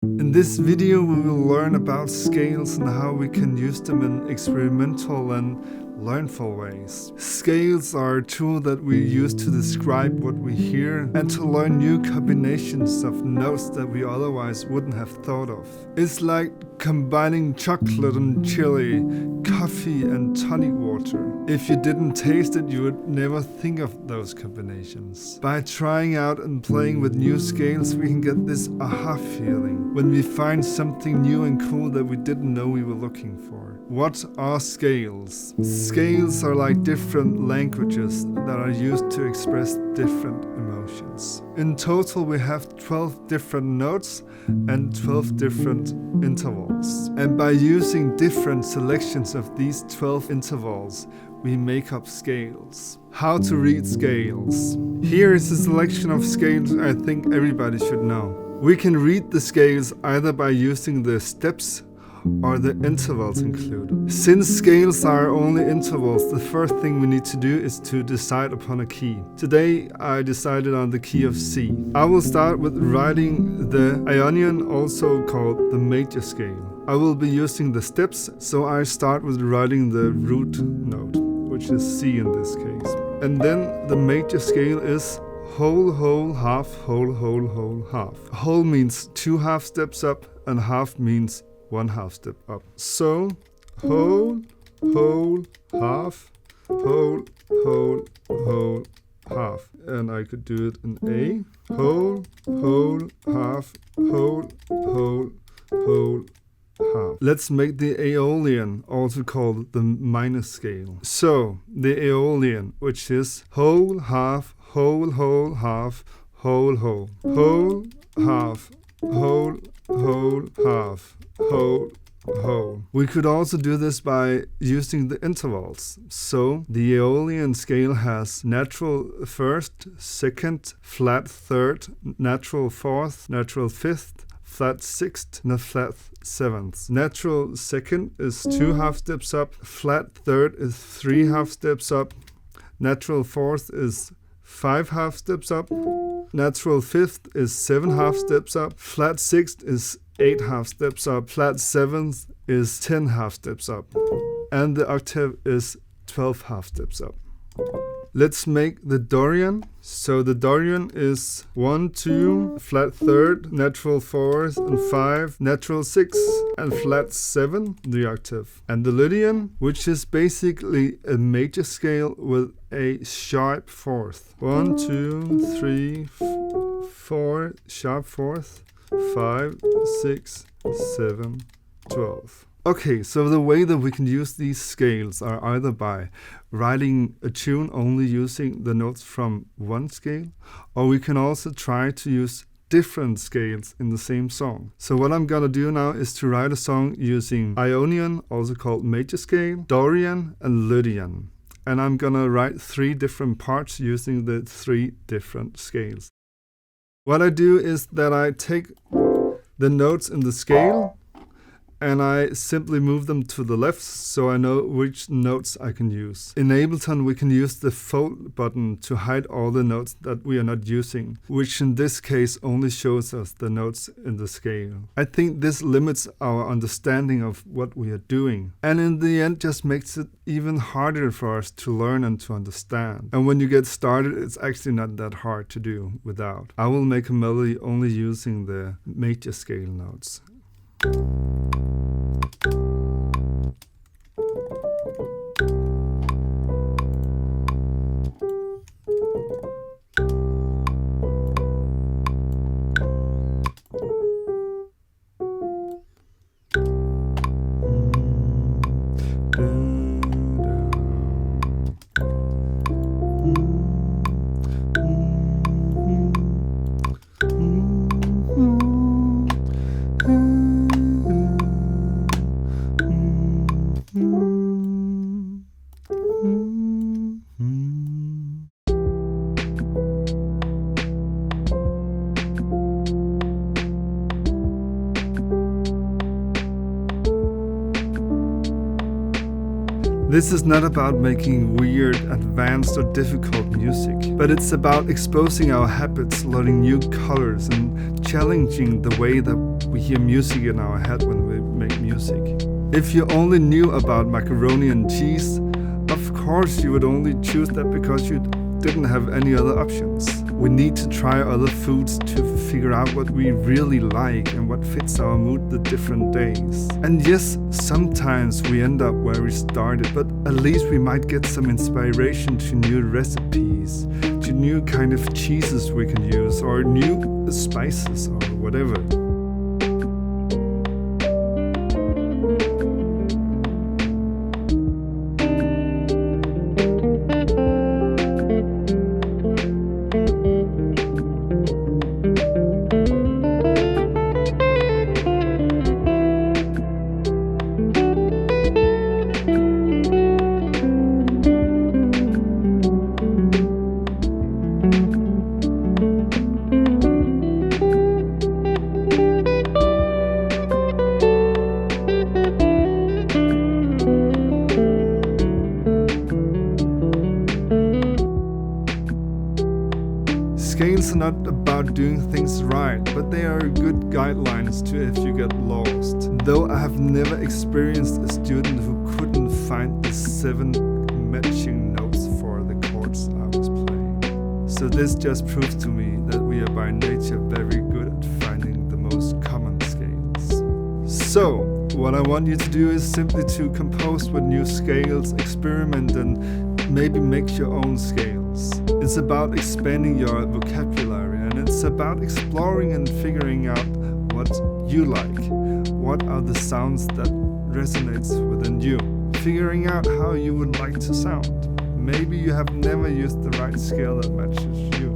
In this video we will learn about scales and how we can use them in experimental and learnful ways. Scales are a tool that we use to describe what we hear and to learn new combinations of notes that we otherwise wouldn't have thought of. It's like combining chocolate and chili, coffee and tonic water. If you didn't taste it, you would never think of those combinations. By trying out and playing with new scales, we can get this aha feeling when we find something new and cool that we didn't know we were looking for. What are scales? Scales are like different languages that are used to express different emotions. In total, we have 12 different notes and 12 different intervals. And by using different selections of these 12 intervals, we make up scales. How to read scales. Here is a selection of scales I think everybody should know. We can read the scales either by using the steps or the intervals included. Since scales are only intervals, the first thing we need to do is to decide upon a key. Today I decided on the key of C. I will start with writing the Ionian, also called the major scale. I will be using the steps, so I start with writing the root note, which is C in this case. And then the major scale is whole, whole, half, whole, whole, whole, half. Whole means 2 half steps up and half means 1 half step up. So, whole, whole, half, whole, whole, whole, half. And I could do it in A. Whole, whole, half, whole, whole, whole, half. Let's make the Aeolian, also called the minor scale. So, the Aeolian, which is whole, half, whole, whole, half, whole, whole. Whole, half, whole, whole, half, whole, whole. We could also do this by using the intervals. So the Aeolian scale has natural first, second, flat third, natural fourth, natural fifth, flat sixth, and a flat seventh. Natural second is 2 half steps up, flat third is 3 half steps up, natural fourth is 5 half steps up, natural fifth is 7 half steps up, flat sixth is 8 half steps up, flat seventh is 10 half steps up, and the octave is 12 half steps up. Let's make the Dorian. So the Dorian is 1, 2, flat third, natural fourth, and 5, natural 6, and flat 7, the octave. And the Lydian, which is basically a major scale with a sharp fourth. 1, 2, 3, 4, sharp fourth, 5, 6, 7, 12. Okay, so the way that we can use these scales are either by writing a tune only using the notes from one scale, or we can also try to use different scales in the same song. So what I'm gonna do now is to write a song using Ionian, also called major scale, Dorian, and Lydian. And I'm gonna write 3 different parts using the 3 different scales. What I do is that I take the notes in the scale and I simply move them to the left so I know which notes I can use. In Ableton we can use the fold button to hide all the notes that we are not using, which in this case only shows us the notes in the scale. I think this limits our understanding of what we are doing, and in the end just makes it even harder for us to learn and to understand. And when you get started, it's actually not that hard to do without. I will make a melody only using the major scale notes. This is not about making weird, advanced or difficult music, but it's about exposing our habits, learning new colors and challenging the way that we hear music in our head when we make music. If you only knew about macaroni and cheese, of course you would only choose that because you didn't have any other options. We need to try other foods to figure out what we really like and what fits our mood the different days. And yes, sometimes we end up where we started, but at least we might get some inspiration to new recipes, to new kind of cheeses we can use, or new spices or whatever. Scales are not about doing things right, but they are good guidelines to if you get lost. Though I have never experienced a student who couldn't find the 7 matching notes for the chords I was playing. So this just proves to me that we are by nature very good at finding the most common scales. So, what I want you to do is simply to compose with new scales, experiment and maybe make your own scales. It's about expanding your vocabulary, and it's about exploring and figuring out what you like. What are the sounds that resonates within you? Figuring out how you would like to sound. Maybe you have never used the right scale that matches you.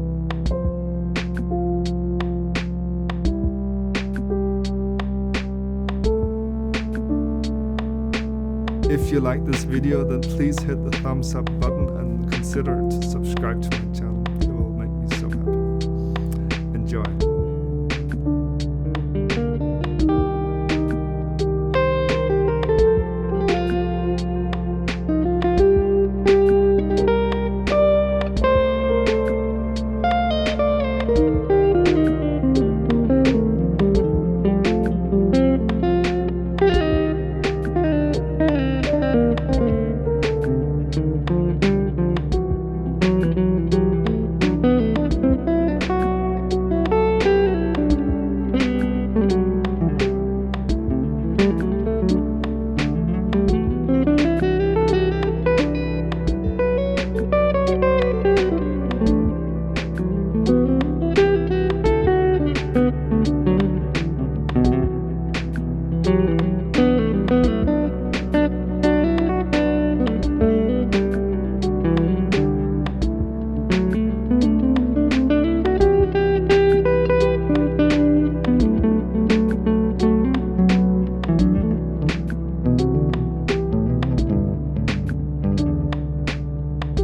If you like this video, then please hit the thumbs up button and consider to subscribe to my channel. It will make me so happy. Enjoy.